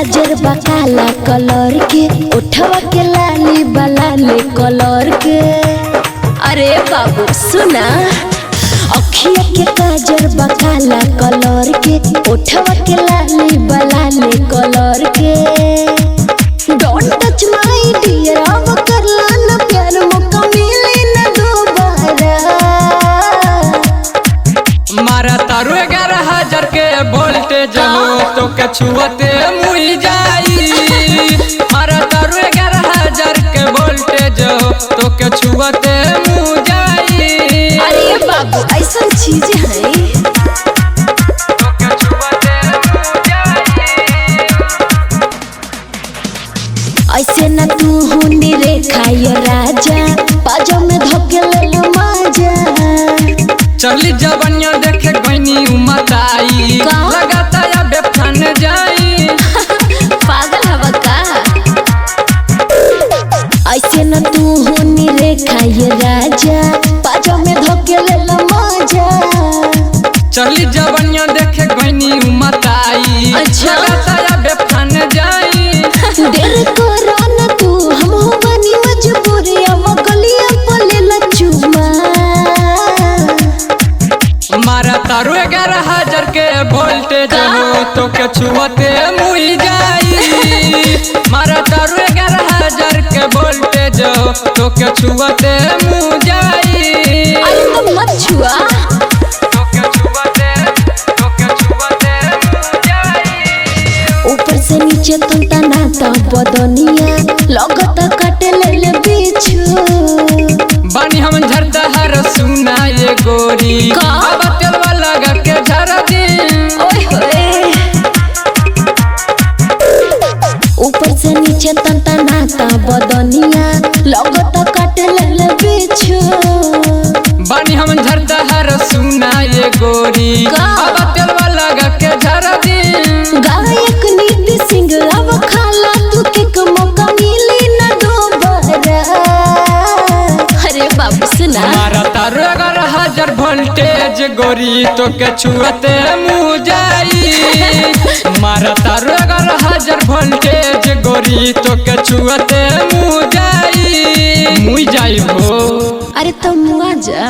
काजर बकाला कलर के उठवा के लाली बलाले कलर के। अरे बाबू सुना, अखिया के काजर बकाला कलर के उठवा के लाली बलाले कलर के। डोंट टच माय डियर, अब करला ना प्यार, मौका मिले ना दोबारा। मारा तारू 11,000 के वोल्टेज हो तो के छुअते मुई जाई। मारा तारू 11,000 के वोल्टेज हो तो के छुअते मुई जाई। अरे बाबू ऐसा चीज है, तो के छुअते मुई जाई। ऐसे न तू हुनी रे खाय राजा, बाजो में धोके ले लो माजा। चली जवनिया देखे गईनी उमताई, लगाता या बेफान जाई। पागल हवा का, ऐसे न तू हुनी रे खाय राजा, बाजो में धोके ले लो माजा। चली जवनिया देखे गईनी उमताई, अच्छा। लगाता या बेफान जाई। देर करो न तू, हम हो बनी मजबूरी, अब गलिया पले ला चुमा। मारा तारू 11,000 के वोल्टेज हो तो के छुअते मुई जाई। मारा तारू 11,000 के वोल्टेज हो तो के छुअते मुई जाई। अरे तो मत छुआ, तो के छुअते मुई जाई। ऊपर से नीचे तंता नाता बदनिया, लगता काटे ले ले बिछु। बानी हम झरता हर सुना ये गोरी, का? अब तेलवा लगा के झर दी। ओए होए, ऊपर से नीचे तंता नाता बदनिया, लगता काटे ले ले बिछु। बानी हम झरता हर सुना ये गोरी, का? अब तेलवा लगा के झर दी। गायक नीति सिंह अब खाला तू के मौका मिली न दोबारा। अरे बाबू सुना, मारा तारू 11,000 वोल्टेज गोरी तो के छुअते मुई जाई। मारा तारू 11,000 वोल्टेज गोरी तो के छुअते मुई जाई। मुई जाई हो, अरे तुम आ जा।